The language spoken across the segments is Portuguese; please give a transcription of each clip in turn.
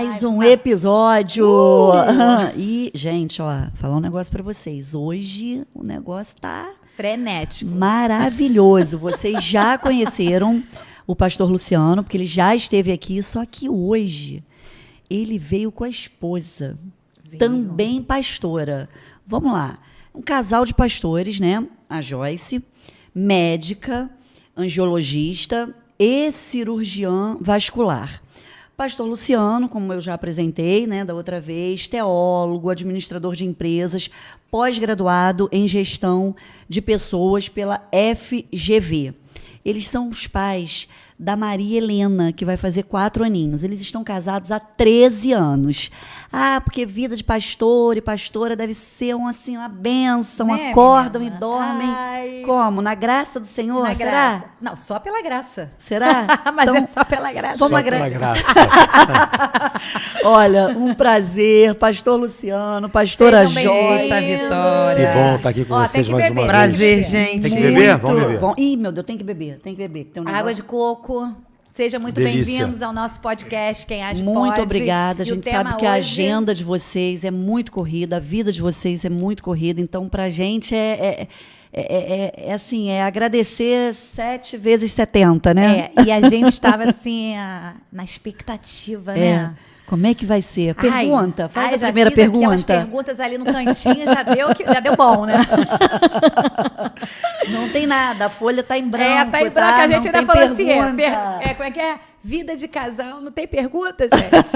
Mais um episódio. E, gente, ó, falar um negócio pra vocês. Hoje o negócio tá frenético. Maravilhoso. Vocês já conheceram o pastor Luciano, porque ele já esteve aqui, só que hoje ele veio com a esposa, também pastora. Vamos lá. Um casal de pastores, né? A Joyce, médica, angiologista e cirurgiã vascular. Pastor Luciano, como eu já apresentei, né, da outra vez, teólogo, administrador de empresas, pós-graduado em gestão de pessoas pela FGV. Eles são os pais da Maria Helena, que vai fazer 4 aninhos. Eles estão casados há 13 anos. Ah, porque vida de pastor e pastora deve ser uma bênção, né, acordam menina? E dormem. Ai. Como? Na graça do Senhor? Na será? Graça. Não, só pela graça. Será? Mas então, é só pela graça. Só pela graça. Olha, um prazer, pastor Luciano, pastora Jota, Vitória. Que bom estar aqui com vocês mais uma vez. Prazer, gente. Tem que beber? Vamos beber. Bom. Ih, meu Deus, tem que beber. Tem água de coco. Sejam muito bem-vindos ao nosso podcast, Quem Age Pode. Muito obrigada. A gente sabe que a agenda de vocês é muito corrida, a vida de vocês é muito corrida. Então, pra gente é agradecer 7 vezes 70, né? E a gente estava assim, na expectativa, né? Como é que vai ser? Pergunta, faz a já primeira fiz pergunta. Aquelas perguntas ali no cantinho, já deu bom, né? Não tem nada, a folha tá em branco. Tá em branco, a gente ainda falou assim, como é que é? Vida de casal, não tem pergunta, gente?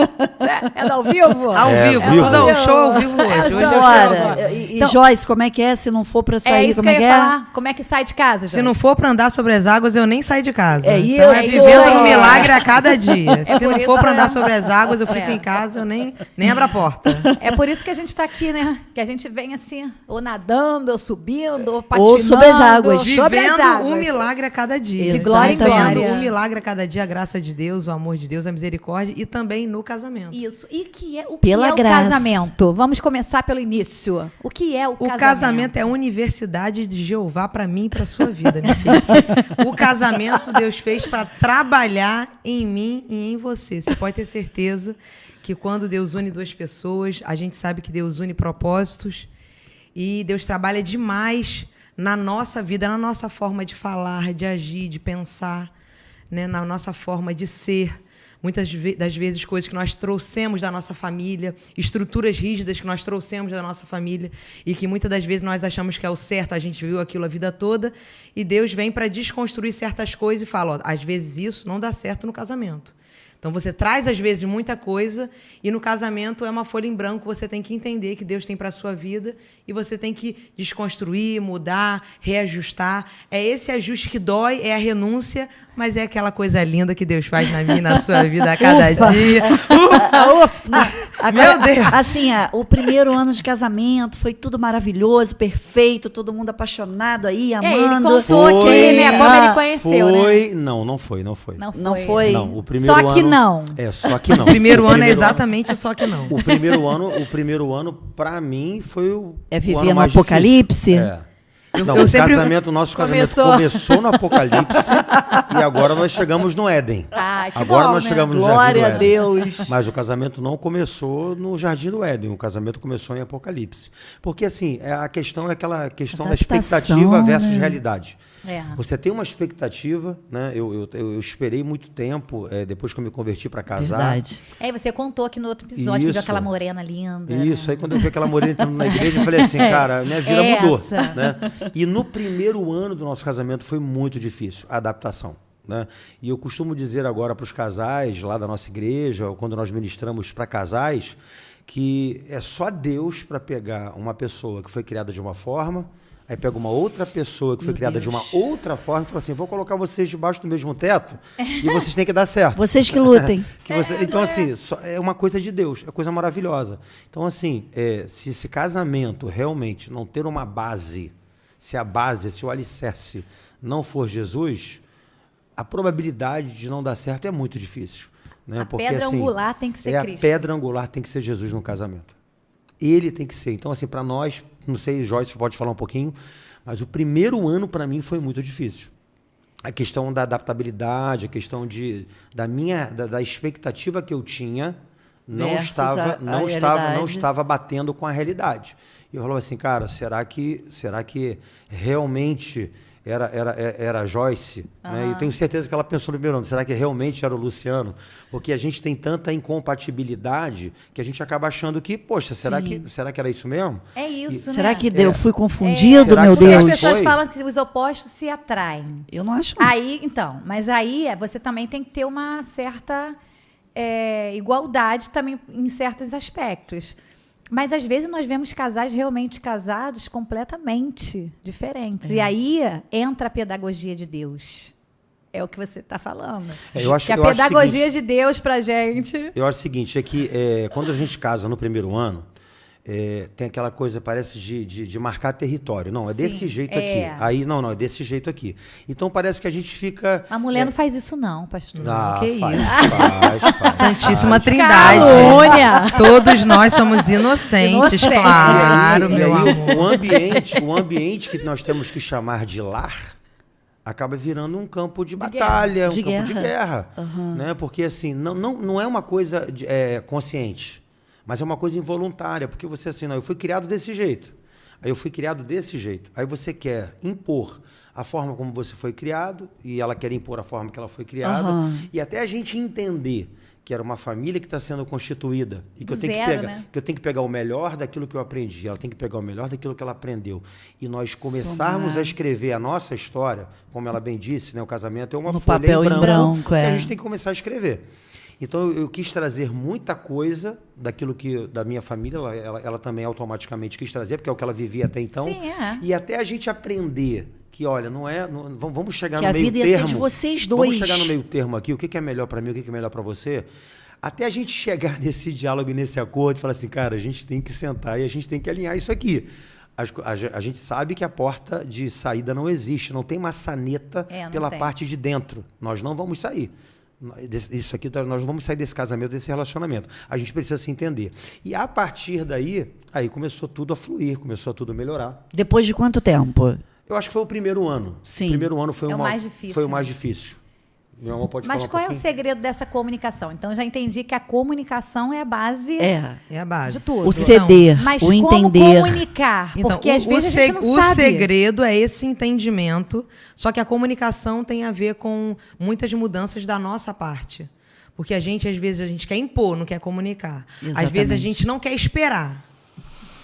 É ao vivo? Ao vivo. Não, show ao vivo hoje. Hoje é show. E Joyce, como é que é? Se não for pra sair, isso como é que eu ia falar. Como é que sai de casa, Joyce? Se não for pra andar sobre as águas, eu nem saio de casa. Então é vivendo um milagre a cada dia. Se não for pra andar sobre as águas, eu fico em casa, eu nem abro a porta. É por isso que a gente tá aqui, né? Que a gente vem assim, ou nadando, ou subindo, ou patinando. Ou sobre as águas. Vivendo um milagre a cada dia. De glória em glória. Vivendo um milagre a cada dia, a graça de Deus, o amor de Deus, a misericórdia e também no casamento. Isso. E o que é o casamento? Vamos começar pelo início. O que é o casamento? O casamento é a universidade de Jeová para mim e para sua vida, minha filha. O casamento Deus fez para trabalhar em mim e em você. Você pode ter certeza que quando Deus une 2 pessoas, a gente sabe que Deus une propósitos e Deus trabalha demais na nossa vida, na nossa forma de falar, de agir, de pensar, né, na nossa forma de ser. Muitas das vezes coisas que nós trouxemos da nossa família, estruturas rígidas que nós trouxemos da nossa família e que muitas das vezes nós achamos que é o certo, a gente viu aquilo a vida toda e Deus vem para desconstruir certas coisas e fala, ó, às vezes isso não dá certo no casamento. Então você traz às vezes muita coisa e no casamento é uma folha em branco, você tem que entender que Deus tem para a sua vida e você tem que desconstruir, mudar, reajustar. É esse ajuste que dói, é a renúncia, mas é aquela coisa linda que Deus faz na minha e na sua vida a cada dia. Meu Deus! Assim, o primeiro ano de casamento foi tudo maravilhoso, perfeito, todo mundo apaixonado aí, amando. Ele contou aqui, né? Como ele conheceu, foi, né? Não foi. Não foi? Não, o primeiro só ano... que não. Só que não. O primeiro ano é exatamente só que não. O primeiro ano, pra mim, foi o viver no apocalipse? Nosso casamento começou no apocalipse e agora nós chegamos no Éden. Agora nós chegamos no Glória Jardim do Éden. Glória a Deus. Mas o casamento não começou no Jardim do Éden, o casamento começou em Apocalipse. Porque assim, a questão é aquela questão da expectativa versus realidade. Você tem uma expectativa, né? Eu esperei muito tempo, depois que eu me converti para casar. Verdade. Você contou aqui no outro episódio que viu aquela morena linda. Isso, aí quando eu vi aquela morena entrando na igreja, eu falei assim, cara, minha vida mudou. Né? E no primeiro ano do nosso casamento foi muito difícil, a adaptação. Né? E eu costumo dizer agora para os casais lá da nossa igreja, ou quando nós ministramos para casais, que é só Deus para pegar uma pessoa que foi criada de uma forma, aí pega uma outra pessoa que foi criada de uma outra forma e fala assim, vou colocar vocês debaixo do mesmo teto e vocês têm que dar certo. Vocês que lutem. Então, assim, é uma coisa de Deus, é coisa maravilhosa. Então, assim, se esse casamento realmente não ter uma base, se o alicerce não for Jesus, a probabilidade de não dar certo é muito difícil. Né? A pedra angular tem que ser Cristo. A pedra angular tem que ser Jesus no casamento. Ele tem que ser. Então, assim, para nós, não sei, Joyce pode falar um pouquinho, mas o primeiro ano para mim foi muito difícil. A questão da adaptabilidade, a questão da expectativa que eu tinha não estava batendo com a realidade. E eu falava assim, cara, será que realmente era a Joyce? Né? E eu tenho certeza que ela pensou no primeiro ano, será que realmente era o Luciano? Porque a gente tem tanta incompatibilidade que a gente acaba achando que, poxa, será que era isso mesmo? É isso, Será né? que eu fui confundido, meu As Deus? pessoas falam que os opostos se atraem. Eu não acho. Aí, então, mas aí você também tem que ter uma certa igualdade também em certos aspectos. Mas às vezes nós vemos casais realmente casados completamente diferentes. E aí entra a pedagogia de Deus. É o que você está falando. Que a pedagogia de Deus pra gente. Eu acho o seguinte, é que quando a gente casa no primeiro ano, tem aquela coisa, parece de marcar território. Não, é desse jeito aqui. Aí, não, é desse jeito aqui. Então parece que a gente fica... A mulher não faz isso não, pastor. Que faz. Santíssima Trindade. Calúnia. Todos nós somos inocentes, claro, meu amor. O ambiente que nós temos que chamar de lar acaba virando um campo de batalha, campo de guerra. Né? Porque assim, não é uma coisa consciente. Mas é uma coisa involuntária, porque você assim, eu fui criado desse jeito. Aí eu fui criado desse jeito. Aí você quer impor a forma como você foi criado, e ela quer impor a forma que ela foi criada, e até a gente entender que era uma família que está sendo constituída, e que eu tenho que pegar o melhor daquilo que eu aprendi, ela tem que pegar o melhor daquilo que ela aprendeu. E nós começarmos a escrever a nossa história, como ela bem disse, né, o casamento é uma folha em branco que a gente tem que começar a escrever. Então eu quis trazer muita coisa daquilo que da minha família, ela também automaticamente quis trazer, porque é o que ela vivia até então. Sim, e até a gente aprender que, olha, vamos chegar que no meio termo. Que a vida ia ser de vocês dois. Vamos chegar no meio termo aqui, o que é melhor para mim, o que é melhor para você. Até a gente chegar nesse diálogo e nesse acordo e falar assim, cara, a gente tem que sentar e a gente tem que alinhar isso aqui. A gente sabe que a porta de saída não existe, não tem maçaneta pela parte de dentro. Nós não vamos sair. Isso aqui, nós não vamos sair desse casamento, desse relacionamento. A gente precisa se entender. E a partir daí, começou tudo a fluir, começou tudo a melhorar. Depois de quanto tempo? Eu acho que foi o primeiro ano. Sim. O primeiro ano foi o mais difícil. Foi o mais difícil. Meu amor, pode Mas falar qual é o segredo dessa comunicação? Então, já entendi que a comunicação é a base é a base de tudo. O ceder, mas o entender. Como comunicar? Porque às vezes a gente não o sabe. O segredo é esse entendimento, só que a comunicação tem a ver com muitas mudanças da nossa parte. Porque às vezes, a gente quer impor, não quer comunicar. Exatamente. Às vezes, a gente não quer esperar.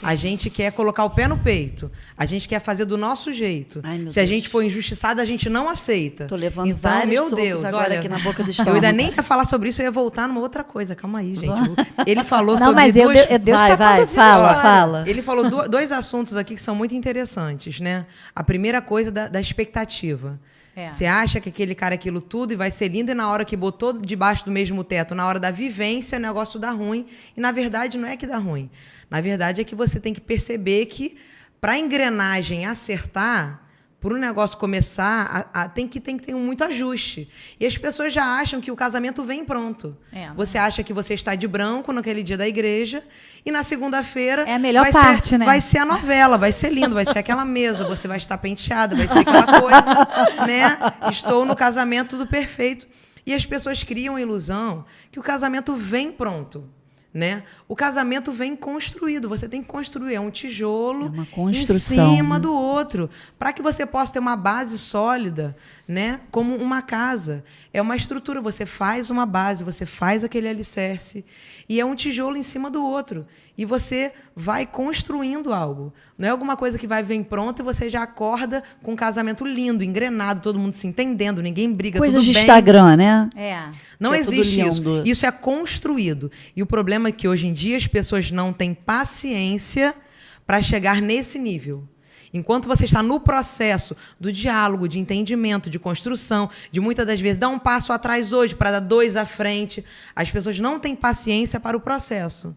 Sim. A gente quer colocar o pé no peito. A gente quer fazer do nosso jeito. Se a gente for injustiçada, a gente não aceita. Tô levando vários socos agora aqui na boca do estômago. Eu ainda nem ia falar sobre isso, eu ia voltar numa outra coisa. Calma aí, gente. Ele falou sobre mas Deus fala. Ele falou dois assuntos aqui que são muito interessantes, né? A primeira coisa da expectativa. Você acha que aquele cara é aquilo tudo e vai ser lindo, e na hora que botou debaixo do mesmo teto, na hora da vivência, o negócio dá ruim. E, na verdade, não é que dá ruim. Na verdade, é que você tem que perceber que, para a engrenagem acertar, para o negócio começar, tem que ter muito ajuste. E as pessoas já acham que o casamento vem pronto. Você acha que você está de branco naquele dia da igreja, e na segunda-feira... É a melhor parte, né? Vai ser a novela, vai ser lindo, vai ser aquela mesa, você vai estar penteada, vai ser aquela coisa, né? Estou no casamento, tudo perfeito. E as pessoas criam a ilusão que o casamento vem pronto. Né? O casamento vem construído, você tem que construir, é um tijolo uma construção, em cima do outro, para que você possa ter uma base sólida, né? Como uma casa. É uma estrutura, você faz uma base, você faz aquele alicerce, e é um tijolo em cima do outro. E você vai construindo algo. Não é alguma coisa que vem pronta e você já acorda com um casamento lindo, engrenado, todo mundo se entendendo, ninguém briga, coisas tudo de bem. Instagram, né? Não existe isso. Isso é construído. E o problema é que hoje em dia as pessoas não têm paciência para chegar nesse nível. Enquanto você está no processo do diálogo, de entendimento, de construção, de muitas das vezes dar um passo atrás hoje para dar dois à frente, as pessoas não têm paciência para o processo.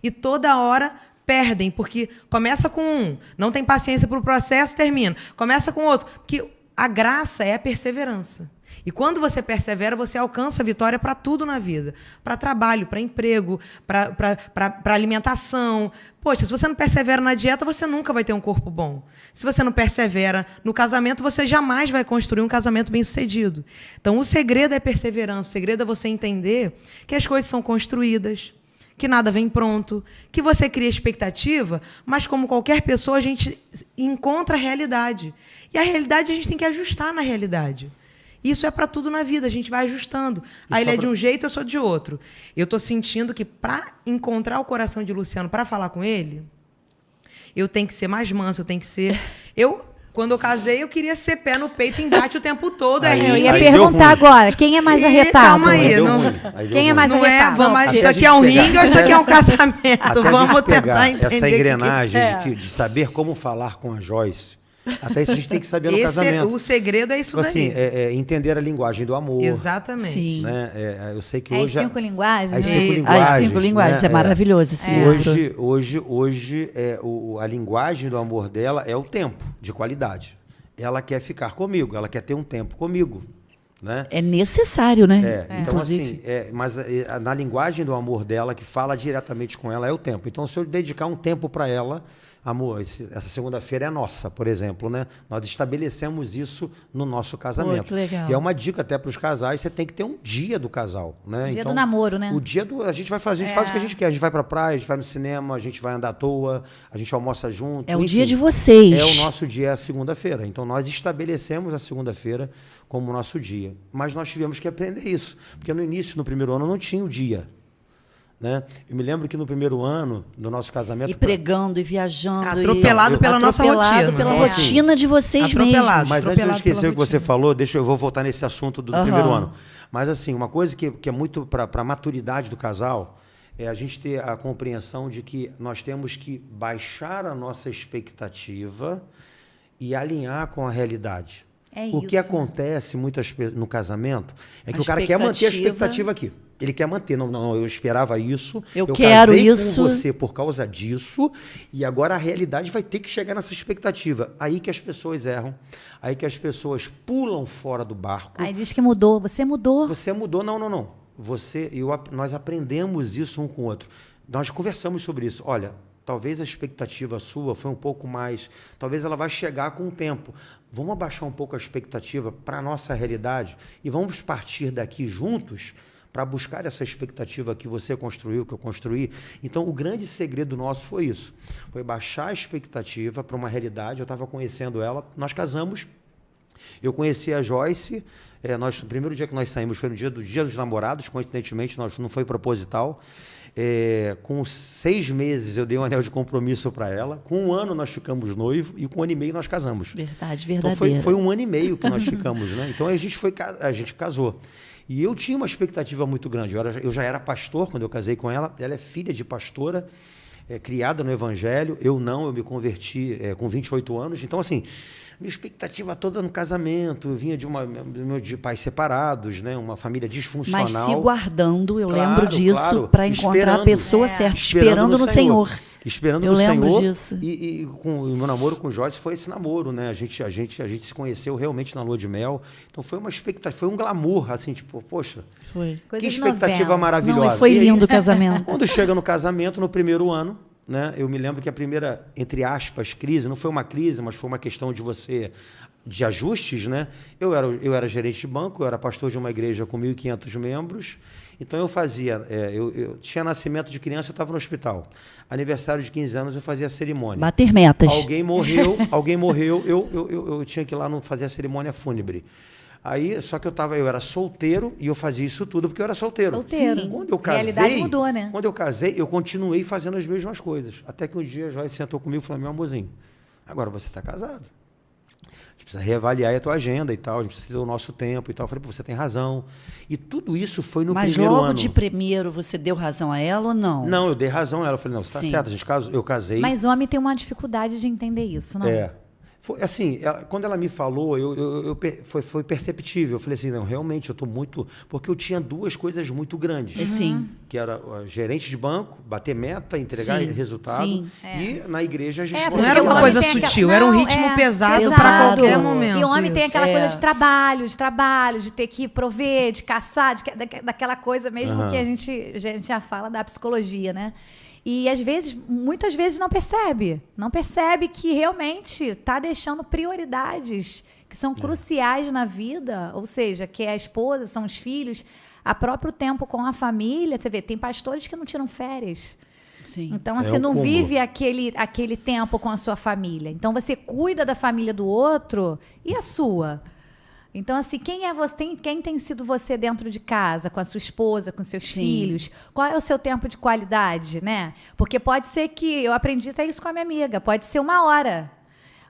E toda hora perdem, porque começa com um, não tem paciência para o processo, termina. Começa com outro, porque a graça é a perseverança. E quando você persevera, você alcança a vitória para tudo na vida. Para trabalho, para emprego, para alimentação. Poxa, se você não persevera na dieta, você nunca vai ter um corpo bom. Se você não persevera no casamento, você jamais vai construir um casamento bem-sucedido. Então, o segredo é perseverança. O segredo é você entender que as coisas são construídas, que nada vem pronto, que você cria expectativa, mas como qualquer pessoa, a gente encontra a realidade. E a realidade a gente tem que ajustar na realidade. Isso é para tudo na vida, a gente vai ajustando. Aí ele é de um jeito, eu sou de outro. Eu estou sentindo que para encontrar o coração de Luciano, para falar com ele, eu tenho que ser mais manso, eu tenho que ser... Quando eu casei, eu queria ser pé no peito, embate o tempo todo. Eu ia perguntar agora, quem é mais arretado? Calma aí. Quem é mais arretado? Isso aqui é um ringue ou isso aqui é um casamento? Vamos tentar entender. Essa engrenagem de saber como falar com a Joyce. Até isso a gente tem que saber no casamento. O segredo é isso daí. Assim, entender a linguagem do amor. Exatamente. Sim. Né? Eu sei que As hoje... 5 linguagens, As né? 5 linguagens. As 5 linguagens, né? é maravilhoso esse livro. Hoje a linguagem do amor dela é o tempo, de qualidade. Ela quer ficar comigo, ela quer ter um tempo comigo. Né? É necessário, né? Então, inclusive. Assim, mas na linguagem do amor dela, que fala diretamente com ela, é o tempo. Então, se eu dedicar um tempo para ela, amor, essa segunda-feira é nossa, por exemplo, né? Nós estabelecemos isso no nosso casamento. Pô, que legal. E é uma dica até para os casais, você tem que ter um dia do casal, né? O dia do namoro, né? O dia do... A gente vai fazer, a gente faz o que a gente quer. A gente vai para a praia, a gente vai no cinema, a gente vai andar à toa, a gente almoça junto. É o dia de vocês. É o nosso dia, é a segunda-feira. Então, nós estabelecemos a segunda-feira como o nosso dia. Mas nós tivemos que aprender isso. Porque no início, no primeiro ano, não tinha o dia. Né? Eu me lembro que no primeiro ano do nosso casamento... E pregando, e viajando. Atropelado pela nossa rotina. Pela rotina de vocês mesmos. Mas antes de eu esquecer o que você falou, eu vou voltar nesse assunto do primeiro ano. Mas assim, uma coisa que é muito para a maturidade do casal é a gente ter a compreensão de que nós temos que baixar a nossa expectativa e alinhar com a realidade. O que acontece no casamento é que o cara quer manter a expectativa aqui. Ele quer manter. Não, eu esperava isso. Eu quero casei isso. com você por causa disso. E agora a realidade vai ter que chegar nessa expectativa. Aí que as pessoas erram. Aí que as pessoas pulam fora do barco. Aí diz que mudou. Você mudou. Você mudou. Não. Nós aprendemos isso um com o outro. Nós conversamos sobre isso. Olha, talvez a expectativa sua foi um pouco mais... Talvez ela vai chegar com o tempo. Vamos abaixar um pouco a expectativa para a nossa realidade e vamos partir daqui juntos para buscar essa expectativa que você construiu, que eu construí. Então, o grande segredo nosso foi isso. Foi baixar a expectativa para uma realidade. Eu estava conhecendo ela. Nós casamos. Eu conheci a Joyce. O primeiro dia que nós saímos foi no dia dos namorados. Coincidentemente, não foi proposital. Com 6 meses eu dei um anel de compromisso para ela. Com 1 ano nós ficamos noivos e com 1 ano e meio nós casamos. Verdade, verdadeira. Então foi 1 ano e meio que nós ficamos, né? Então a gente casou. E eu tinha uma expectativa muito grande. Eu já era pastor quando eu casei com ela. Ela é filha de pastora, criada no Evangelho. Eu me converti com 28 anos. Então, assim, minha expectativa toda no casamento. Eu vinha de pais separados, né? Uma família disfuncional. Mas se guardando, eu lembro disso, para encontrar a pessoa certa, esperando no Senhor. Esperando no Senhor. Disso. E o meu namoro com o Joyce foi esse namoro, né? A gente se conheceu realmente na lua de mel. Então foi uma expectativa, foi um glamour, assim, tipo, poxa, que expectativa maravilhosa. Não, foi lindo o casamento. Quando chega no casamento, no primeiro ano, né? Eu me lembro que a primeira, entre aspas, crise, não foi uma crise, mas foi uma questão de ajustes, né? Eu era gerente de banco, eu era pastor de uma igreja com 1.500 membros. Então eu fazia, eu tinha nascimento de criança, eu estava no hospital. Aniversário de 15 anos, eu fazia a cerimônia. Bater metas. Alguém morreu, eu tinha que ir lá fazer a cerimônia fúnebre. Aí, só que eu era solteiro e eu fazia isso tudo porque eu era solteiro. Sim. Quando eu casei, realidade mudou, né? Quando eu casei, eu continuei fazendo as mesmas coisas. Até que um dia a Joyce sentou comigo e falou: meu amorzinho, agora você está casado. A gente precisa reavaliar a tua agenda e tal, a gente precisa ter o nosso tempo e tal. Eu falei: você tem razão. E tudo isso foi no primeiro ano. Mas logo de primeiro você deu razão a ela ou não? Não, eu dei razão a ela. Eu falei: não, você está certo, eu casei. Mas o homem tem uma dificuldade de entender isso, não? Foi, assim, quando ela me falou, foi perceptível. Eu falei assim, não, realmente, eu estou muito... Porque eu tinha 2 coisas muito grandes. Sim. Que era gerente de banco, bater meta, entregar resultado. Sim. E na igreja a gente... não era uma coisa sutil, era um ritmo pesado para qualquer momento. E o homem tem aquela coisa de trabalho, de ter que prover, de caçar, daquela coisa mesmo que a gente já fala da psicologia, né? E muitas vezes não percebe que realmente está deixando prioridades que são cruciais na vida, ou seja, que é a esposa, são os filhos, a próprio tempo com a família. Você vê, tem pastores que não tiram férias. Sim. Então, você não vive aquele tempo com a sua família. Então, você cuida da família do outro e a sua. Então, assim, quem é você? Quem tem sido você dentro de casa, com a sua esposa, com seus filhos? Qual é o seu tempo de qualidade, né? Porque pode ser que, eu aprendi até isso com a minha amiga, pode ser 1 hora.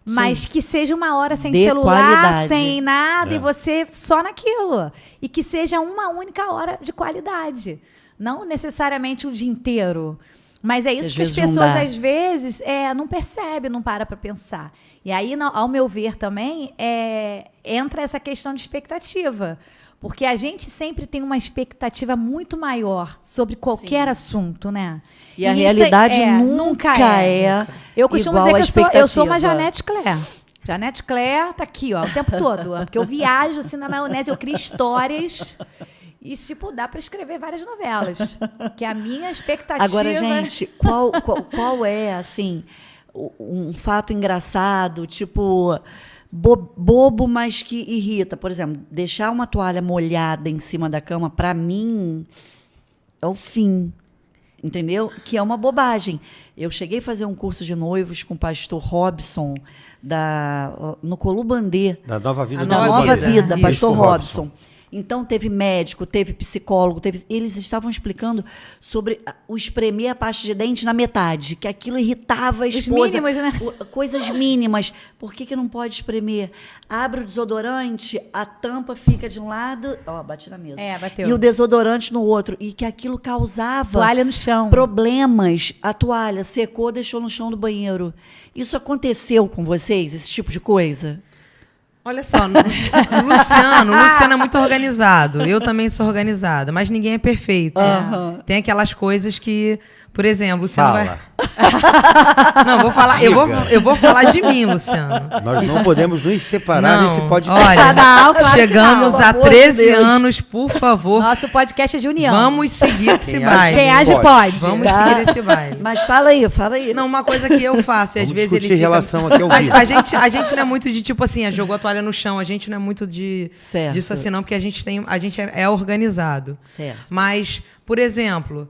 Mas que seja 1 hora sem celular, qualidade. Sem nada, e você só naquilo. E que seja uma única hora de qualidade. Não necessariamente o dia inteiro. Mas é isso que as pessoas, às vezes, não percebem, não param para pensar. E aí, ao meu ver também, entra essa questão de expectativa. Porque a gente sempre tem uma expectativa muito maior sobre qualquer assunto, né? E a realidade nunca é. Eu costumo dizer que eu sou uma Janete Claire. Janete Claire tá aqui, ó, o tempo todo. Porque eu viajo assim na maionese, eu crio histórias. E, tipo, dá para escrever várias novelas. Que a minha expectativa... Agora, gente, qual é, assim, um fato engraçado, tipo, bobo, mas que irrita? Por exemplo, deixar uma toalha molhada em cima da cama, para mim, é o fim. Entendeu? Que é uma bobagem. Eu cheguei a fazer um curso de noivos com o pastor Robson, no Colubandê. Da Nova Vida. Da Nova Vida, pastor Robson. Então, teve médico, teve psicólogo, eles estavam explicando sobre o espremer a pasta de dente na metade, que aquilo irritava a esposa. Os mínimos, né? Coisas mínimas. Por que não pode espremer? Abre o desodorante, a tampa fica de um lado... Ó, bati na mesa. Bateu. E o desodorante no outro. E que aquilo causava... Toalha no chão. Problemas. A toalha secou, deixou no chão do banheiro. Isso aconteceu com vocês, esse tipo de coisa? Olha só, Luciano é muito organizado. Eu também sou organizada, mas ninguém é perfeito. Tem aquelas coisas que, por exemplo, Luciano vai... Não, eu vou falar de mim, Luciano. Nós não podemos nos separar nesse podcast. Olha, chegamos a 13 anos, por favor. Nosso podcast é de união. Vamos seguir esse baile. Quem age pode. Vamos seguir esse baile. Mas fala aí. Não, uma coisa que eu faço, e às vezes ele fica... relação aqui ao vivo. A gente não é muito de, tipo assim, jogou a toalha no chão, a gente não é muito disso assim não, porque a gente é organizado. Certo. Mas, por exemplo,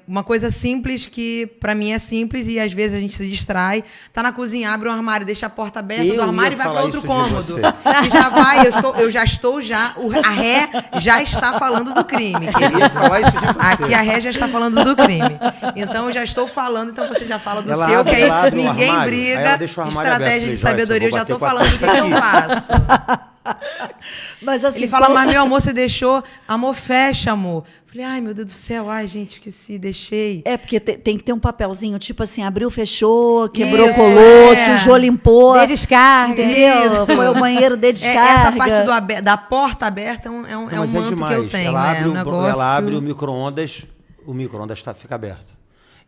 uma coisa simples que para mim é simples e às vezes a gente se distrai, tá na cozinha, abre um armário, deixa a porta aberta do armário e vai para outro cômodo. E já vai, a ré já está falando do crime. Eu ia falar isso de você. Aqui a ré já está falando do crime. Então eu já estou falando, então você já fala do seu, que aí ninguém briga, estratégia de sabedoria, eu já estou falando o que eu faço. Mas assim, ele fala, mas meu amor, você deixou. Amor, fecha, amor. Falei, ai, meu Deus do céu, ai, gente, esqueci, deixei. Porque tem que ter um papelzinho, tipo assim, abriu, fechou, quebrou, colou, sujou, limpou. Dê descarga. Entendeu? Foi ao banheiro, dê descarga. Essa parte da porta aberta é um manto que eu tenho. Ela abre o micro-ondas fica aberto.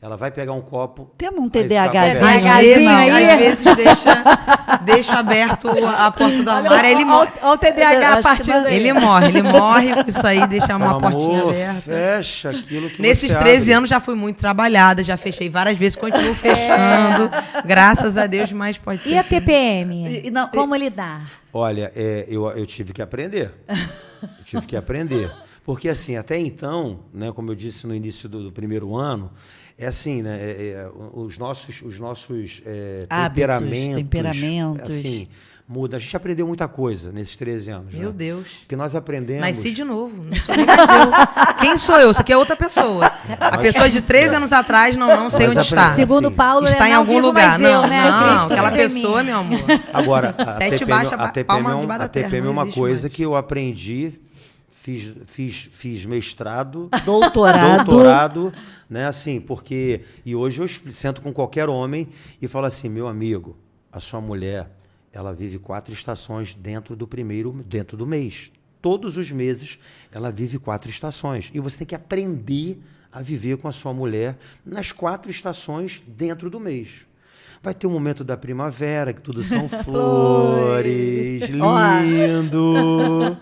Ela vai pegar um copo... Temos um TDAHzinho aí. Às vezes deixa aberto a porta do armário, ele morre. Olha o TDAH a partir daí. Ele morre com isso aí, deixar uma portinha aberta. Fecha aquilo que Nesses 13 anos já fui muito trabalhada, já fechei várias vezes, continuo fechando, graças a Deus, mas pode ser. E a TPM? Como lidar? Olha, eu tive que aprender. Porque, assim, até então, né, como eu disse no início do primeiro ano, assim, né? Os nossos temperamentos, assim, mudam. A gente aprendeu muita coisa nesses 13 anos. Meu Deus. Porque nós aprendemos... Nasci de novo. Não sou nem mais eu. Quem sou eu? Isso aqui é outra pessoa. A pessoa de 13 anos atrás, não sei onde está. Segundo Paulo, está em algum lugar. Não, Cristo, aquela pessoa, meu amor. Agora, a TPM é uma coisa que eu aprendi... Fiz mestrado, doutorado, né, assim, porque... E hoje eu sento com qualquer homem e falo assim, meu amigo, a sua mulher, ela vive 4 estações dentro do mês. Todos os meses ela vive 4 estações. E você tem que aprender a viver com a sua mulher nas 4 estações dentro do mês. Vai ter um momento da primavera, que tudo são flores, lindo...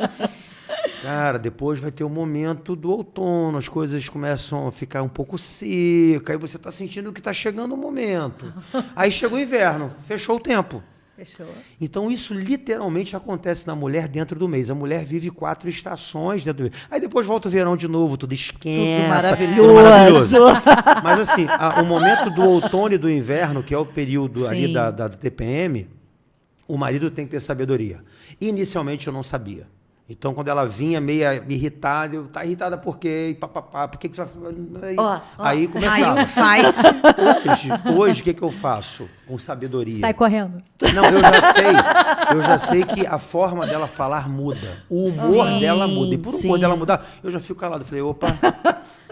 Cara, depois vai ter o momento do outono, as coisas começam a ficar um pouco secas, aí você está sentindo que está chegando o momento. Aí chega o inverno, fechou o tempo. Fechou. Então, isso literalmente acontece na mulher dentro do mês. A mulher vive 4 estações dentro do mês. Aí depois volta o verão de novo, tudo esquenta. Tudo maravilhoso. Tudo maravilhoso. Mas assim, o momento do outono e do inverno, que é o período ali da TPM, o marido tem que ter sabedoria. Inicialmente eu não sabia. Então, quando ela vinha meio irritada, eu, tá irritada por quê? E papapá, por que você vai... Aí começava. Aí um fight. Hoje, o que eu faço? Com sabedoria. Sai correndo. Não, eu já sei que a forma dela falar muda. O humor dela muda. E por humor dela mudar, eu já fico calado. Falei, opa,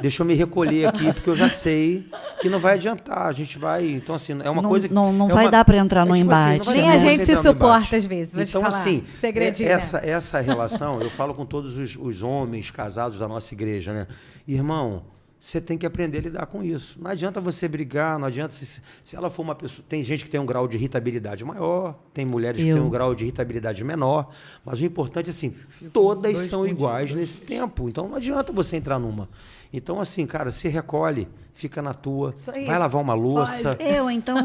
deixa eu me recolher aqui, porque eu já sei que não vai adiantar. A gente vai... Então, assim, é uma coisa... Não vai dar para entrar no embate. Nem a gente se suporta às vezes, vou te falar. Então, assim, segredinho, essa relação, eu falo com todos os homens casados da nossa igreja, né? Irmão, você tem que aprender a lidar com isso. Não adianta você brigar, não adianta... Se ela for uma pessoa... Tem gente que tem um grau de irritabilidade maior, tem mulheres que têm um grau de irritabilidade menor, mas o importante é assim, todas são iguais nesse tempo. Então, não adianta você entrar numa. Então, assim, cara, se recolhe, fica na tua, vai lavar uma louça.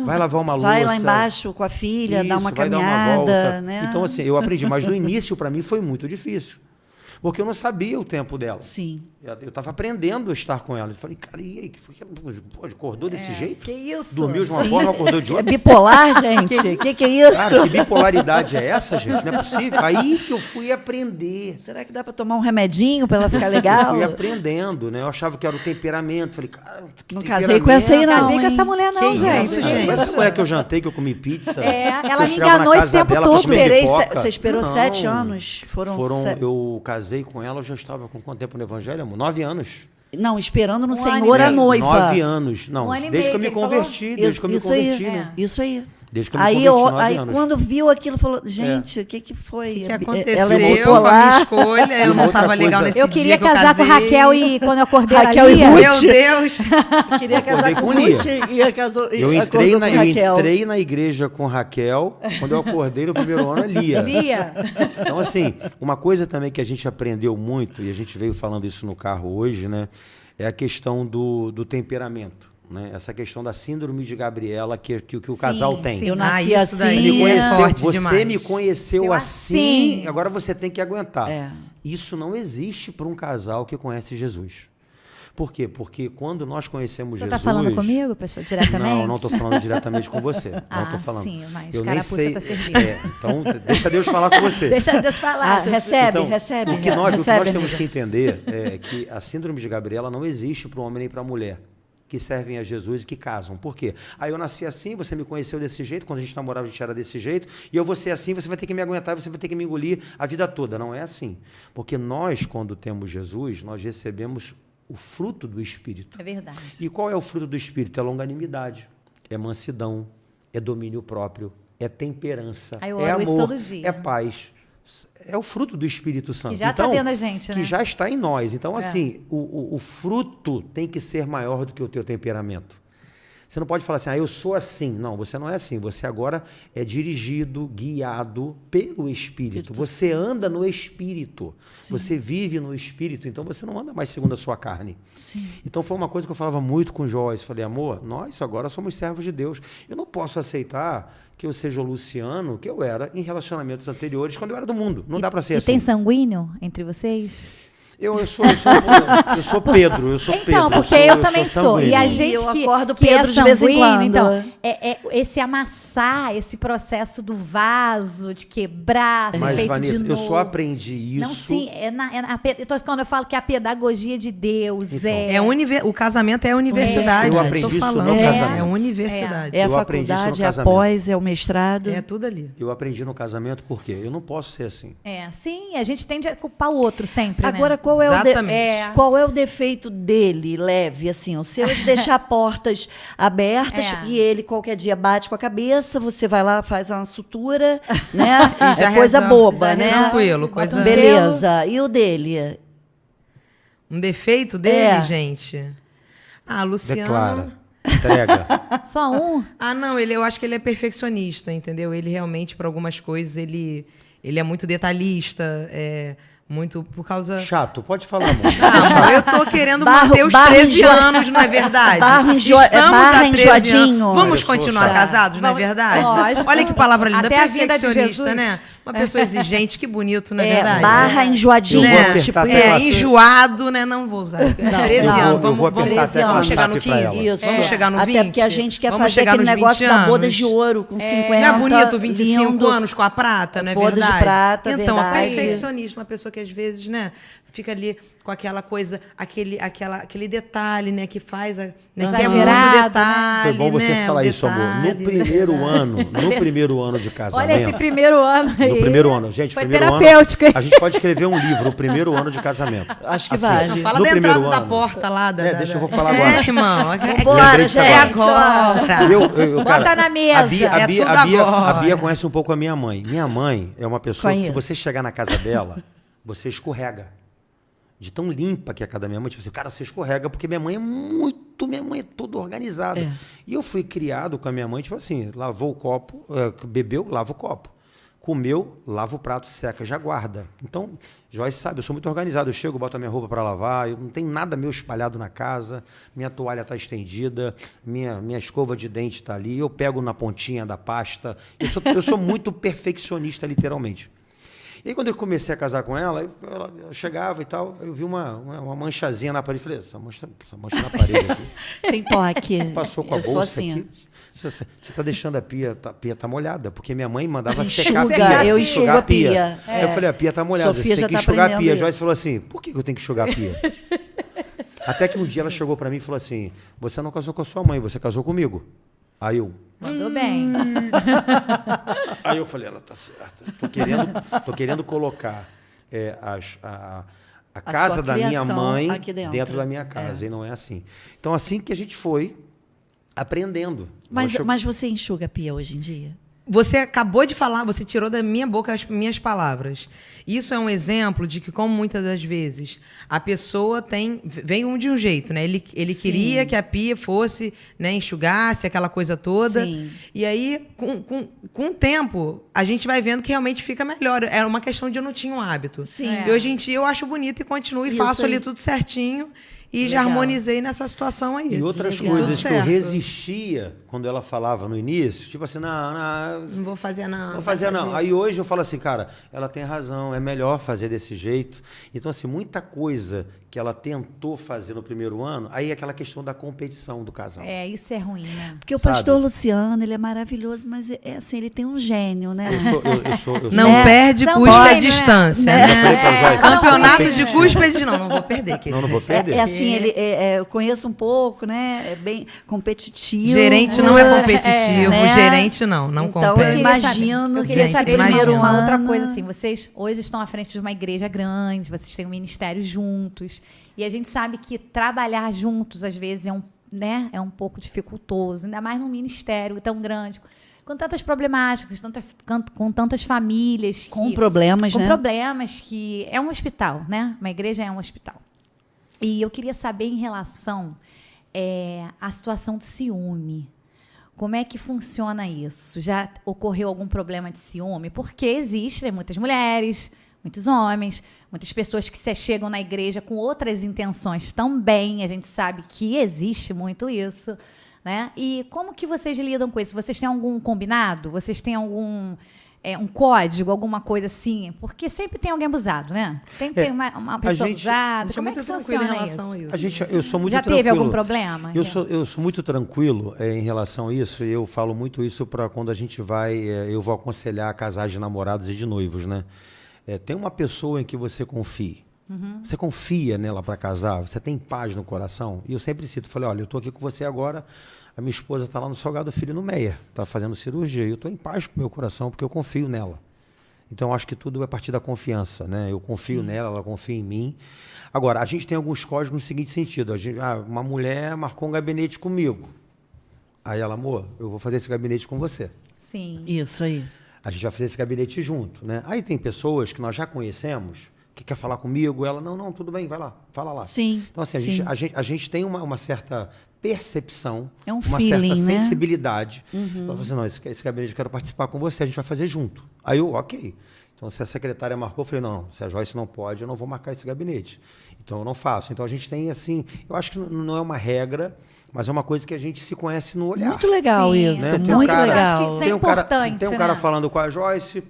Vai lavar uma louça. Vai lá embaixo com a filha, dá uma caminhada, dar uma volta. Né? Então, assim, eu aprendi, mas no início, para mim, foi muito difícil. Porque eu não sabia o tempo dela. Sim. Eu estava aprendendo a estar com ela. Eu falei, cara, e aí? Pô, acordou desse jeito? Que isso? Dormiu de uma forma, acordou de outra? É bipolar, gente? Que é isso? Cara, que bipolaridade é essa, gente? Não é possível. Aí que eu fui aprender. Será que dá para tomar um remedinho para ela ficar legal? Eu fui aprendendo, né? Eu achava que era o temperamento. Falei, cara, que não casei com essa aí, não. Não casei com essa mulher, não, gente. Foi essa mulher que eu jantei, que eu comi pizza. Ela me enganou esse tempo todo. Você esperou 7 anos? Eu casei com ela, eu já estava com quanto tempo no Evangelho, amor? 9 anos. Não, esperando no Senhor a noiva. 9 anos. Não, desde que eu me converti. Desde que eu me converti. Isso aí. Desde que eu me converti, 9 aí anos. quando viu aquilo, falou, gente, o que foi? O que aconteceu? Ela é bipolar. Com a minha escolha, eu não estava legal nesse dia. Eu queria casar com Raquel e quando eu acordei Raquel ali... Meu Deus! Queria casar com Ruth e casou eu entrei na igreja com Raquel, quando eu acordei no primeiro ano, Lia. Então, assim, uma coisa também que a gente aprendeu muito, e a gente veio falando isso no carro hoje, né? É a questão do temperamento. Né? Essa questão da síndrome de Gabriela que o casal tem. Sim. Eu nasci assim. Você me conheceu assim, agora você tem que aguentar. Isso não existe para um casal que conhece Jesus. Por quê? Porque quando nós conhecemos Jesus... Você está falando comigo, pastor, diretamente? Não estou falando diretamente com você. Não estou falando. Sim, mas eu carapuça nem sei. Tá servindo. Então, deixa Deus falar com você. Deixa Deus falar. Recebe. O que nós temos que entender é que a síndrome de Gabriela não existe para o homem nem para a mulher que servem a Jesus e que casam. Por quê? Aí eu nasci assim, você me conheceu desse jeito, quando a gente namorava a gente era desse jeito, e eu vou ser assim, você vai ter que me aguentar, você vai ter que me engolir a vida toda. Não é assim. Porque nós, quando temos Jesus, nós recebemos o fruto do Espírito. É verdade. E qual é o fruto do Espírito? É longanimidade, é mansidão, é domínio próprio, é temperança, é amor, é paz. É o fruto do Espírito Santo. Que já está dentro da gente, né? Que já está em nós. Então, assim, o fruto tem que ser maior do que o teu temperamento. Você não pode falar assim, eu sou assim. Não, você não é assim. Você agora é dirigido, guiado pelo Espírito. Você anda no Espírito. Sim. Você vive no Espírito. Então, você não anda mais segundo a sua carne. Sim. Então, foi uma coisa que eu falava muito com o Joyce. Falei, amor, nós agora somos servos de Deus. Eu não posso aceitar que eu seja o Luciano, que eu era em relacionamentos anteriores, quando eu era do mundo. Não dá para ser assim. E tem sanguíneo entre vocês? Eu sou Pedro, Então, porque eu também sou. E a gente eu acordo Pedro de vez em quando. Então, esse amassar, esse processo do vaso, de quebrar, ser Mas, feito Vanessa, de novo. eu só aprendi isso... Não, sim, quando eu falo que é a pedagogia de Deus, então, o casamento é a universidade. Eu aprendi isso no casamento. É a universidade. É a faculdade, é a pós, é o mestrado. É tudo ali. Eu aprendi no casamento porque eu não posso ser assim. Sim, a gente tende a culpar o outro sempre, Agora, né? Qual é o defeito dele, leve, assim? O seu é de deixar portas abertas e ele qualquer dia bate com a cabeça, você vai lá, faz uma sutura, né? Já é coisa boba, né? Tranquilo, coisa... Beleza. E o dele? Um defeito dele, gente? Luciano... Declara. Entrega. Só um? Não, eu acho que ele é perfeccionista, entendeu? Ele realmente, para algumas coisas, ele é muito detalhista, Muito por causa... Chato, pode falar, amor. Não, eu tô querendo manter os 13 anos, não é verdade? Barra enjoadinho. Vamos continuar casados, não é verdade? Lógico. Olha que palavra linda, Até a vinda de perfeccionista, Jesus. né? Uma pessoa exigente, que bonito, não é verdade? Barra enjoadinho. Eu vou apertar até enjoado, né? Não vou usar. 13 anos. Eu vou apertar até Vamos chegar no WhatsApp pra 15? ela. Isso. Vamos chegar no 20? Até porque a gente quer Vamos fazer chegar aquele nos negócio 20 da boda anos? de ouro com 50. Não é bonito 25 lindo. anos com a prata, não é Boda de verdade? prata, então, a verdade. perfeccionista, uma pessoa que às vezes, né, fica ali com aquela coisa, aquele detalhe, né, que faz, né, que é muito Exagerado, detalhe, Foi bom você né, falar o isso, amor. No detalhe, primeiro ano de casamento. Olha esse primeiro ano aí. No primeiro ano. Gente, Foi primeiro terapêutico. ano. A gente pode escrever um livro, o primeiro ano de casamento. Acho que Assim, vale. Não, fala no da primeiro entrada da ano. porta lá. Deixa eu vou falar agora. Irmão. Bora, Lembrei disso gente. agora. Bota na mesa. A Bia agora. conhece um pouco a minha mãe. Minha mãe é uma pessoa que, se Conheço. você chegar na casa dela, você escorrega. De tão limpa que é a casa da minha mãe, tipo assim, cara, você escorrega, porque minha mãe é toda organizada. É. E eu fui criado com a minha mãe, tipo assim, lavou o copo, bebeu, lava o copo. Comeu, lava o prato, seca, já guarda. Então, Joyce sabe, eu sou muito organizado. Eu chego, boto a minha roupa para lavar, eu não tenho nada meu espalhado na casa, minha toalha está estendida, minha escova de dente está ali, eu pego na pontinha da pasta. Eu sou muito perfeccionista, literalmente. E aí, quando eu comecei a casar com ela, eu chegava e tal, eu vi uma manchazinha na parede. Falei, essa mancha na parede aqui. Tem toque. Passou com a Eu sou bolsa assim. aqui. Você está deixando a pia tá molhada, porque minha mãe mandava Enxuga, secar a pia. eu enxugo a pia. Aí eu falei, a pia está molhada, Sofia você já tem que tá enxugar a aprendendo pia. A isso. Joyce falou assim, por que eu tenho que enxugar a pia? Até que um dia ela chegou para mim e falou assim, você não casou com a sua mãe, você casou comigo. Aí eu... Mandou bem. Aí eu falei, ela tá certa. Tô querendo colocar a casa sua da minha criação mãe aqui dentro. da minha casa. E não é assim. Então, assim que a gente foi aprendendo. Mas você enxuga a pia hoje em dia? Você acabou de falar, você tirou da minha boca as minhas palavras. Isso é um exemplo de que, como muitas das vezes, a pessoa vem de um jeito, né? Ele queria que a pia fosse, né, enxugasse, aquela coisa toda. Sim. E aí, com o tempo, a gente vai vendo que realmente fica melhor. Era uma questão de eu não tinha um hábito. Sim. E hoje em dia eu acho bonito e continuo e Isso faço aí. ali tudo certinho. E já Legal. harmonizei nessa situação aí. E outras Legal. coisas que eu Certo. resistia quando ela falava no início, tipo assim, não Não vou fazer, não. vou fazer não. Aí hoje eu falo assim, cara, ela tem razão, é melhor fazer desse jeito. Então, assim, muita coisa que ela tentou fazer no primeiro ano, aí é aquela questão da competição do casal. Isso é ruim, né? Porque o Sabe? pastor Luciano, ele é maravilhoso, mas assim, ele tem um gênio, né? Eu sou Não Né? perde, Não cuspe a pode, né? distância. Né? Eu falei pra Joyce, Campeonato de competição. cuspe, não vou perder. Querido. Não vou perder. É assim, eu conheço um pouco, né? É bem competitivo. Gerente não é competitivo, né? gerente não Então, compete. imagino, Eu queria gente, saber imagina. de uma outra Ana. coisa assim. Vocês hoje estão à frente de uma igreja grande, vocês têm um ministério juntos. E a gente sabe que trabalhar juntos, às vezes, é um pouco dificultoso, ainda mais num ministério tão grande, com tantas problemáticas, com tantas famílias. Com problemas, com né? problemas que... É um hospital, né? Uma igreja é um hospital. E eu queria saber em relação à situação de ciúme. Como é que funciona isso? Já ocorreu algum problema de ciúme? Porque existem muitas mulheres, muitos homens, muitas pessoas que chegam na igreja com outras intenções também. A gente sabe que existe muito isso, né? E como que vocês lidam com isso? Vocês têm algum combinado? Vocês têm algum um código, alguma coisa assim? Porque sempre tem alguém abusado, né? Tem uma pessoa abusada. Como é que funciona em relação isso? a isso? Eu sou muito Já tranquilo. teve algum problema? Eu sou muito tranquilo em relação a isso, e eu falo muito isso para quando a gente vai, eu vou aconselhar casais de namorados e de noivos, né? Tem uma pessoa em que você confie. Você confia nela para casar, você tem paz no coração. E eu sempre cito, falei, olha, eu estou aqui com você agora, a minha esposa está lá no Salgado Filho, no Meia, está fazendo cirurgia, e eu estou em paz com o meu coração, porque eu confio nela. Então, eu acho que tudo é a partir da confiança, né? Eu confio nela, ela confia em mim. Agora, a gente tem alguns códigos no seguinte sentido. Uma mulher marcou um gabinete comigo. Aí ela, amor, eu vou fazer esse gabinete com você. Sim. Isso aí. A gente vai fazer esse gabinete junto, né? Aí tem pessoas que nós já conhecemos, que quer falar comigo, ela, não, tudo bem, vai lá, fala lá. Sim. Então, assim, sim. a gente tem uma certa percepção, É um uma feeling, certa né? sensibilidade. Então, eu falei assim, não, esse gabinete eu quero participar com você, a gente vai fazer junto. Aí eu, ok. Então, se a secretária marcou, eu falei, não, se a Joyce não pode, eu não vou marcar esse gabinete. Então, eu não faço. Então, a gente tem, assim, eu acho que não é uma regra, mas é uma coisa que a gente se conhece no olhar. Muito legal Sim, isso, né? muito Tem um cara- legal. Acho que isso é importante, Tem um cara né? falando com a Joyce,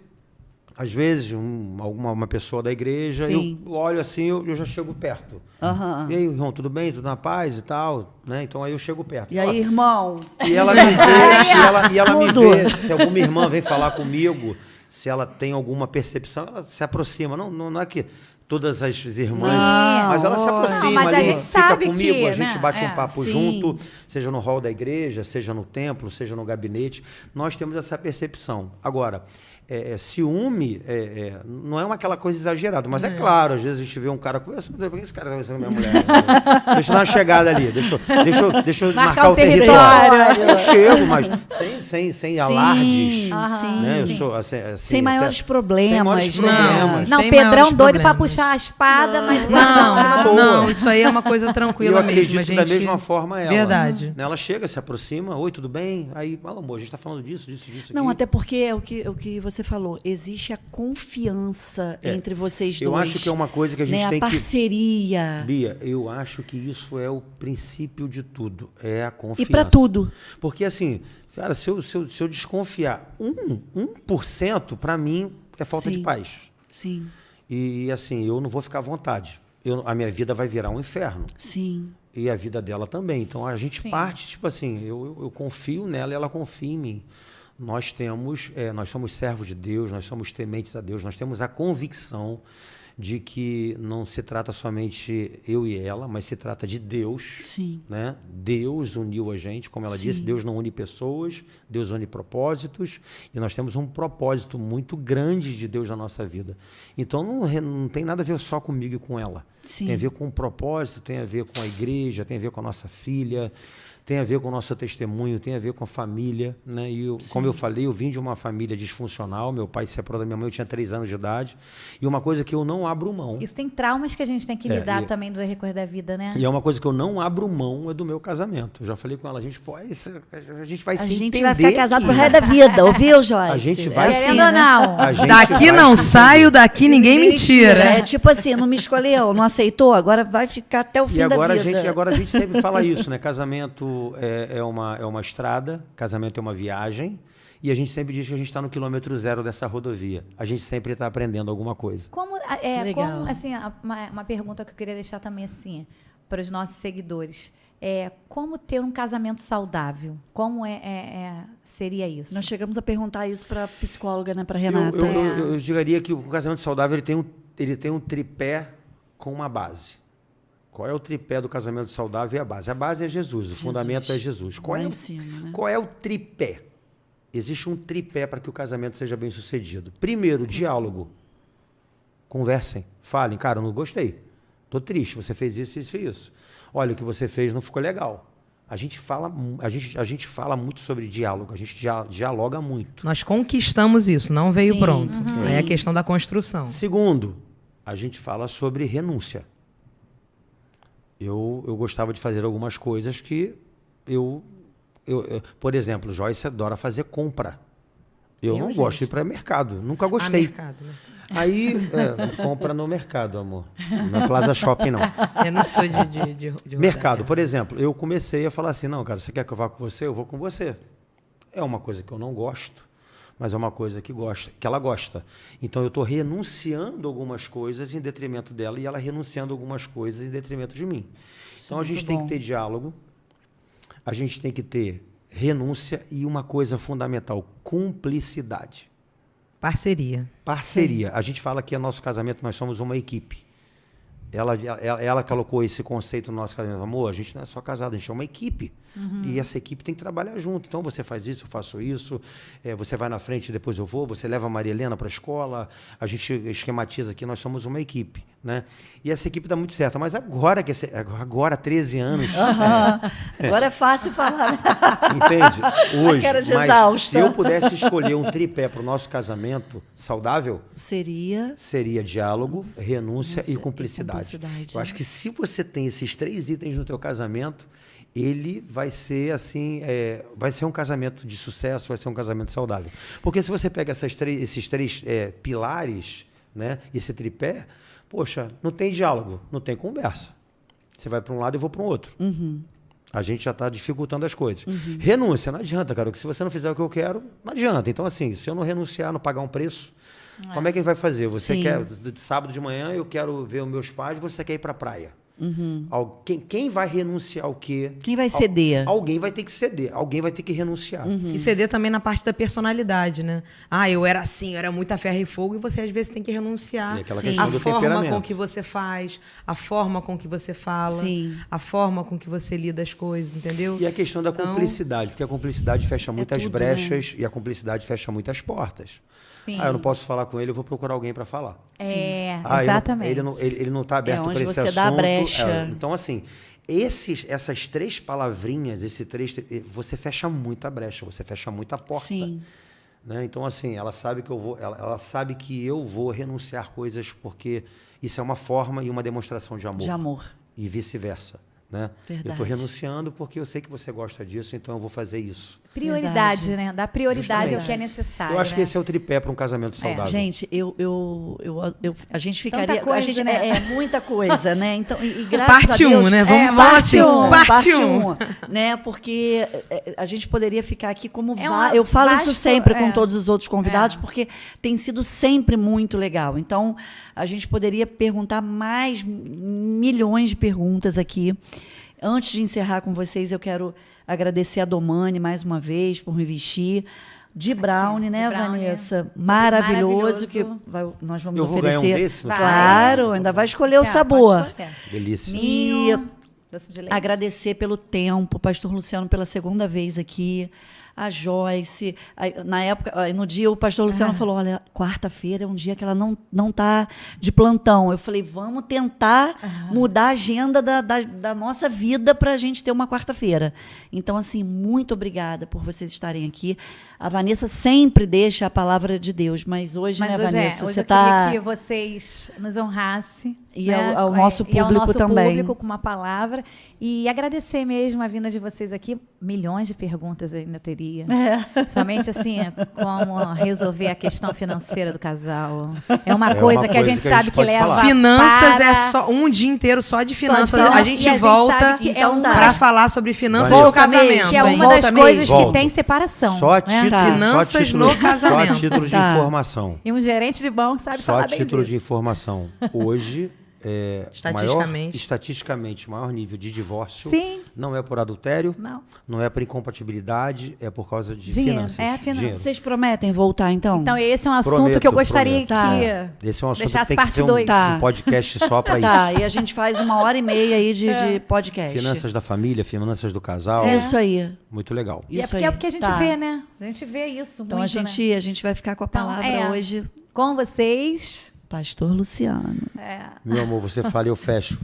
às vezes, uma pessoa da igreja, Sim. eu olho assim, eu já chego perto. Aham. E aí, irmão, tudo bem? Tudo na paz e tal? Né? Então, aí eu chego perto. E aí, irmão? E ela me vê, e ela me Tudo. vê, se alguma irmã vem falar comigo, se ela tem alguma percepção, ela se aproxima. Não é que todas as irmãs, Não, mas ela se aproxima Não, mas a ali, gente fica sabe comigo, que, a gente né, bate é. um papo Sim. junto, seja no hall da igreja, seja no templo, seja no gabinete. Nós temos essa percepção. Agora, ciúme não é aquela coisa exagerada, mas é claro, às vezes a gente vê um cara conversando, por que esse cara tá conversando com minha mulher? Deixa eu dar uma chegada ali, deixa eu marcar o território. Eu chego, mas sem alardes. Sim, Né? Eu sim. sou, assim, Sem maiores sem problemas. maiores né? problemas. Não, Sem Pedrão maiores doido pra problemas. puxar a espada, mas boa. Não, isso aí é uma coisa E tranquila eu mesmo. acredito a que gente... da mesma forma ela. Verdade. Né? Ela chega, se aproxima, oi, tudo bem? Aí, amor, a gente está falando disso Não, aqui. até porque é o que você falou. Existe a confiança entre vocês dois. Eu acho que é uma coisa que a gente né? tem A parceria. que... Bia, eu acho que isso é o princípio de tudo, é a confiança. E para tudo. Porque assim, cara, se eu desconfiar 1%, para mim é falta de Sim. paz. Sim, E assim, eu não vou ficar à vontade. A minha vida vai virar um inferno. sim. E a vida dela também. Então a gente parte, tipo assim, eu confio nela e ela confia em mim. Nós somos servos de Deus, nós somos tementes a Deus, nós temos a convicção de que não se trata somente eu e ela, mas se trata de Deus. Sim. Né? Deus uniu a gente, como ela disse, Deus não une pessoas, Deus une propósitos, e nós temos um propósito muito grande de Deus na nossa vida. Então não tem nada a ver só comigo e com ela. Sim. Tem a ver com o propósito, tem a ver com a igreja, tem a ver com a nossa filha, tem a ver com o nosso testemunho, tem a ver com a família. Né? E como eu falei, eu vim de uma família disfuncional, meu pai se separou da minha mãe, eu tinha 3 anos de idade, e uma coisa que eu não abro mão. Isso tem traumas que a gente tem que lidar também do recorrer da vida, né? E é uma coisa que eu não abro mão, é do meu casamento. Eu já falei com ela, a gente vai se entender vai ficar casado aqui. pro resto da vida, ouviu, Joyce? A gente vai assim, Querendo né? ou não? A gente Daqui vai não se saio, entender. daqui ninguém me tira. É tipo assim, não me escolheu, não aceitou, agora vai ficar até o fim E agora da vida. a gente sempre fala isso, né? Casamento é uma estrada, casamento é uma viagem, e a gente sempre diz que a gente está no quilômetro 0 dessa rodovia. A gente sempre está aprendendo alguma coisa. legal. Assim, uma pergunta que eu queria deixar também assim para os nossos seguidores. Como ter um casamento saudável? Como seria isso? Nós chegamos a perguntar isso para a psicóloga, né, para Renata. Eu diria que o casamento saudável ele tem um tripé com uma base. Qual é o tripé do casamento saudável? É a base. A base é Jesus, o fundamento é Jesus. Lá em cima, né? Qual é o tripé? Existe um tripé para que o casamento seja bem sucedido. Primeiro, diálogo. Conversem, falem. Cara, eu não gostei. Estou triste, você fez isso, isso e isso. Olha, o que você fez não ficou legal. A gente fala muito sobre diálogo, a gente dialoga muito. Nós conquistamos isso, não veio Sim, pronto. uhum. Aí é a Sim. questão da construção. Segundo, a gente fala sobre renúncia. Eu gostava de fazer algumas coisas que por exemplo, Joyce adora fazer compra. Eu não gosto de ir para mercado, nunca gostei. Mercado, né? Aí, compra no mercado, amor. Na Plaza Shopping, não. Eu não sou de Mercado, rodar, por exemplo, eu comecei a falar assim, não, cara, você quer que eu vá com você? Eu vou com você. É uma coisa que eu não gosto, mas é uma coisa que ela gosta. Então, eu estou renunciando algumas coisas em detrimento dela e ela renunciando algumas coisas em detrimento de mim. Então, a gente tem que ter diálogo, a gente tem que ter renúncia e uma coisa fundamental, cumplicidade. Parceria. Parceria. A gente fala que no nosso casamento nós somos uma equipe. Ela colocou esse conceito no nosso casamento. Amor, a gente não é só casado, a gente é uma equipe. E essa equipe tem que trabalhar junto. Então, você faz isso, eu faço isso. Você vai na frente, depois eu vou. Você leva a Maria Helena para a escola. A gente esquematiza aqui, nós somos uma equipe. Né? E essa equipe dá muito certo. Mas agora 13 anos... Agora é fácil falar. Né? Entende? Hoje, cara de mas exausta. se eu pudesse escolher um tripé para o nosso casamento saudável, seria diálogo, renúncia e cumplicidade. Eu acho que se você tem esses 3 itens no teu casamento, ele vai ser assim, vai ser um casamento de sucesso, vai ser um casamento saudável. Porque se você pega esses três pilares, né, esse tripé, poxa, não tem diálogo, não tem conversa. Você vai para um lado e eu vou para o outro. A gente já está dificultando as coisas. Renúncia, não adianta, cara. Porque se você não fizer o que eu quero, não adianta. Então, assim, se eu não renunciar, não pagar um preço, como é que vai fazer? Você quer, sábado de manhã, eu quero ver os meus pais, você quer ir para a praia. Quem vai renunciar ao quê? Quem vai ceder? Alguém vai ter que ceder, alguém vai ter que renunciar. E ceder também na parte da personalidade, né? Eu era assim, eu era muita ferro e fogo, e você às vezes tem que renunciar. E aquela questão do a forma temperamento. com que você faz, a forma com que você fala, a forma com que você lida as coisas, entendeu? E a questão da cumplicidade, porque a cumplicidade fecha muitas tudo, brechas, e a cumplicidade fecha muitas portas. Sim. Eu não posso falar com ele, eu vou procurar alguém para falar. Exatamente. Ele não está aberto para esse onde você assunto. dá a brecha. Então, assim, essas três palavrinhas, você fecha muita brecha, você fecha muita porta. Sim. Né? Então, assim, ela sabe que eu vou renunciar coisas porque isso é uma forma e uma demonstração de amor. De amor. E vice-versa. Né? Verdade. Eu estou renunciando porque eu sei que você gosta disso, então eu vou fazer isso. Prioridade, Verdade. né? Dar prioridade Justamente. ao que é necessário. Eu acho que esse é o tripé para um casamento saudável. Gente, a gente ficaria... Tanta coisa, né? É muita coisa, né? Então, e graças Parte a Deus... 1, né? Vamos parte 1. parte 1. Né? Porque a gente poderia ficar aqui como... Eu falo isso sempre com todos os outros convidados, porque tem sido sempre muito legal. Então, a gente poderia perguntar mais milhões de perguntas aqui. Antes de encerrar com vocês, eu quero agradecer a Domani mais uma vez por me vestir. De brownie, né, Vanessa? Maravilhoso. Que nós vamos eu vou oferecer. Ganhar um desse, claro, ainda vai escolher o sabor. Delícia. E doce de leite. agradecer pelo tempo, pastor Luciano, pela segunda vez aqui. A Joyce, na época, no dia o pastor Luciano falou, olha, quarta-feira é um dia que ela não está de plantão. Eu falei, vamos tentar mudar a agenda da nossa vida para a gente ter uma quarta-feira. Então, assim, muito obrigada por vocês estarem aqui. A Vanessa sempre deixa a palavra de Deus, mas hoje, né, Vanessa, hoje você eu queria está... que vocês nos honrassem. E né? ao nosso público e ao nosso também. Público com uma palavra. E agradecer mesmo a vinda de vocês aqui. Milhões de perguntas ainda teria. Somente assim, como resolver a questão financeira do casal. É uma coisa que a gente sabe que leva falar. Finanças é só um dia inteiro só de finanças. A gente volta para falar sobre finanças do casamento. Que é uma das coisas que tem separação. Só finanças no casamento. Só título de informação. E um gerente de banco sabe falar bem disso. Só título de informação. Hoje, estatisticamente, o maior nível de divórcio Sim. não é por adultério, não é por incompatibilidade, é por causa de finanças. Dinheiro. Vocês prometem voltar, então? Então, esse é um assunto que eu gostaria que esse é um assunto deixasse que tem que parte ser 2. um podcast só para isso. Tá, e a gente faz 1h30 aí de podcast. Finanças da família, finanças do casal. É isso aí. Muito legal. E é porque a gente vê, né? A gente vê isso então, muito, a gente vai ficar com a palavra hoje. Com vocês... Pastor Luciano. Meu amor, você fala e eu fecho.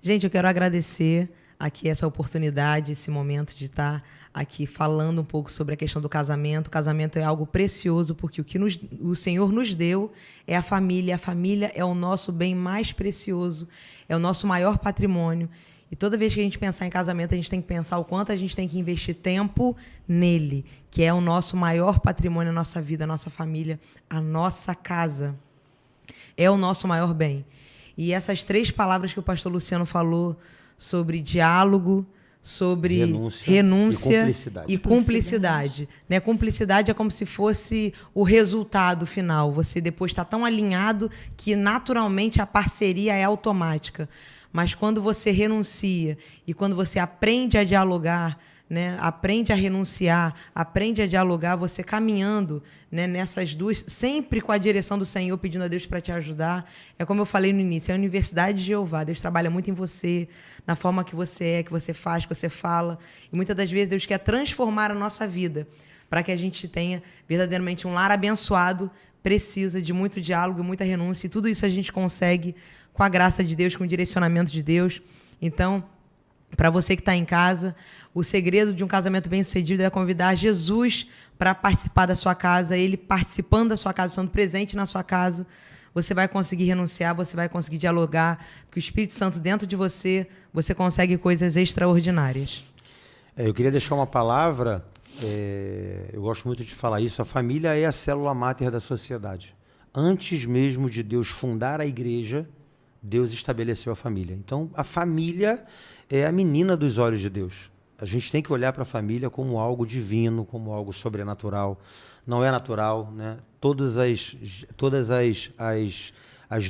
Gente, eu quero agradecer aqui essa oportunidade, esse momento de estar aqui falando um pouco sobre a questão do casamento. O casamento é algo precioso, porque o que o Senhor nos deu é a família. A família é o nosso bem mais precioso, é o nosso maior patrimônio. E toda vez que a gente pensar em casamento, a gente tem que pensar o quanto a gente tem que investir tempo nele, que é o nosso maior patrimônio, a nossa vida, a nossa família, a nossa casa. É o nosso maior bem. E essas 3 palavras que o pastor Luciano falou sobre diálogo, sobre renúncia e cumplicidade. Né? Cumplicidade é como se fosse o resultado final. Você depois está tão alinhado que naturalmente a parceria é automática. Mas quando você renuncia e quando você aprende a dialogar, né, aprende a renunciar, aprende a dialogar, você caminhando, né, nessas duas, sempre com a direção do Senhor, pedindo a Deus para te ajudar. É como eu falei no início, é a Universidade de Jeová. Deus trabalha muito em você, na forma que você faz, que você fala. E muitas das vezes Deus quer transformar a nossa vida para que a gente tenha verdadeiramente um lar abençoado. Precisa de muito diálogo, muita renúncia. E tudo isso a gente consegue com a graça de Deus, com o direcionamento de Deus. Então, para você que está em casa, o segredo de um casamento bem-sucedido é convidar Jesus para participar da sua casa, ele participando da sua casa, estando presente na sua casa, você vai conseguir renunciar, você vai conseguir dialogar, porque o Espírito Santo dentro de você, você consegue coisas extraordinárias. Eu queria deixar uma palavra, eu gosto muito de falar isso, a família é a célula máter da sociedade. Antes mesmo de Deus fundar a igreja, Deus estabeleceu a família. Então, a família é a menina dos olhos de Deus. A gente tem que olhar para a família como algo divino, como algo sobrenatural. Não é natural, né? Todas as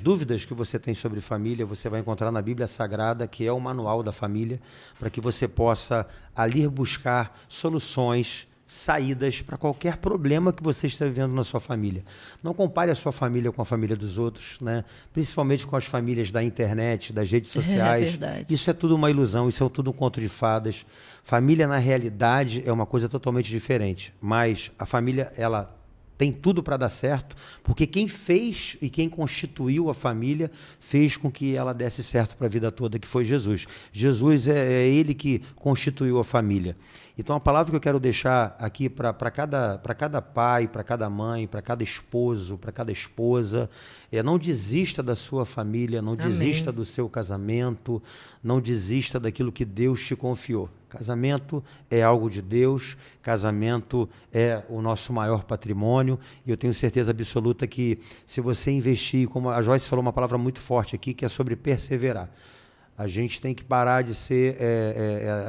dúvidas que você tem sobre família, você vai encontrar na Bíblia Sagrada, que é o manual da família, para que você possa ali buscar soluções, saídas para qualquer problema que você esteja vivendo na sua família. Não compare a sua família com a família dos outros, né? Principalmente com as famílias da internet, das redes sociais. Verdade. Isso é tudo uma ilusão, isso é tudo um conto de fadas. Família, na realidade, é uma coisa totalmente diferente. Mas a família, ela tem tudo para dar certo, porque quem fez e quem constituiu a família fez com que ela desse certo para a vida toda, que foi Jesus. Jesus é ele que constituiu a família. Então, a palavra que eu quero deixar aqui para cada pai, para cada mãe, para cada esposo, para cada esposa, não desista da sua família, não desista do seu casamento, não desista daquilo que Deus te confiou. Casamento é algo de Deus, casamento é o nosso maior patrimônio, e eu tenho certeza absoluta que se você investir, como a Joyce falou uma palavra muito forte aqui, que é sobre perseverar. A gente tem que parar de ser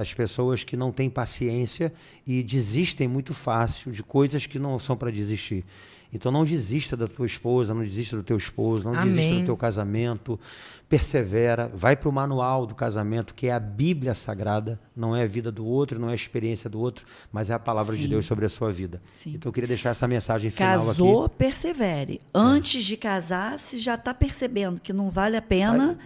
as pessoas que não têm paciência e desistem muito fácil de coisas que não são para desistir. Então não desista da tua esposa, não desista do teu esposo, não desista do teu casamento, persevera, vai para o manual do casamento, que é a Bíblia Sagrada, não é a vida do outro, não é a experiência do outro, mas é a palavra de Deus sobre a sua vida. Sim. Então eu queria deixar essa mensagem final aqui. Casou, persevere. Antes de casar, se já está percebendo que não vale a pena...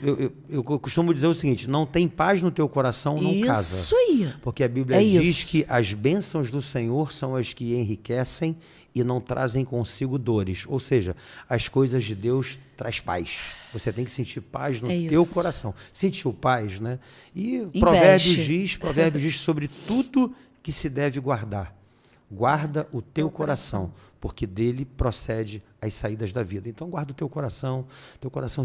Eu costumo dizer o seguinte, não tem paz no teu coração, não casa. Isso aí. Porque a Bíblia diz que as bênçãos do Senhor são as que enriquecem e não trazem consigo dores. Ou seja, as coisas de Deus traz paz. Você tem que sentir paz no teu coração. Sentiu paz, né? E Provérbios diz sobre tudo que se deve guardar. Guarda o teu coração, porque dele procede as saídas da vida. Então guarda o teu coração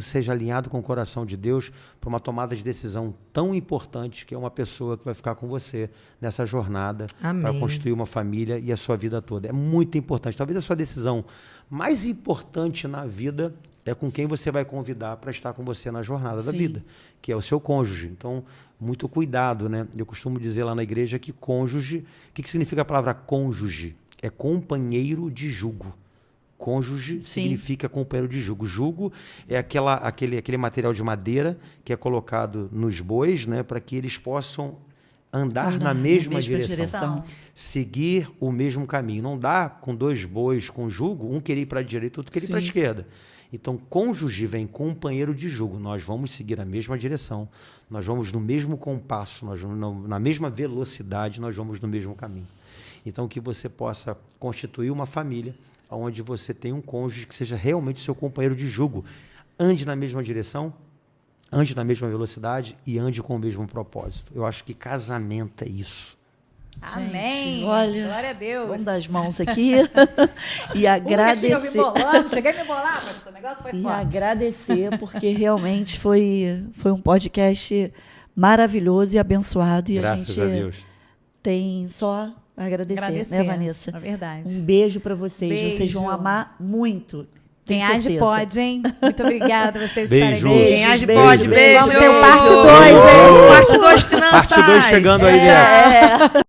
seja alinhado com o coração de Deus para uma tomada de decisão tão importante, que é uma pessoa que vai ficar com você nessa jornada para construir uma família e a sua vida toda. É muito importante. Talvez a sua decisão mais importante na vida é com quem você vai convidar para estar com você na jornada da vida, que é o seu cônjuge. Então, muito cuidado, né? Eu costumo dizer lá na igreja que cônjuge... O que significa a palavra cônjuge? É companheiro de jugo. Cônjuge significa companheiro de jugo. Jugo é aquele material de madeira que é colocado nos bois, né, para que eles possam andar na mesma direção. Seguir o mesmo caminho. Não dá com dois bois com jugo, um querer ir para a direita e outro querer ir para a esquerda. Então, cônjuge vem companheiro de jugo. Nós vamos seguir a mesma direção, nós vamos no mesmo compasso, nós vamos na mesma velocidade, nós vamos no mesmo caminho. Então, que você possa constituir uma família onde você tem um cônjuge que seja realmente seu companheiro de jugo. Ande na mesma direção, ande na mesma velocidade e ande com o mesmo propósito. Eu acho que casamento é isso. Amém. Gente, olha, glória a Deus. Vamos dar as mãos aqui e agradecer. Eu me bolando, cheguei a me bolar, mas o negócio foi forte. E agradecer, porque realmente foi um podcast maravilhoso e abençoado. E graças a Deus. Tem só agradecer, né, Vanessa? É verdade. Um beijo para vocês. Vocês vão amar muito. Quem age pode, hein? Muito obrigada a vocês estarem aqui. Quem age pode, beijo. Vamos ter parte 2, hein? Parte 2 finanças. Parte 2 chegando aí, né?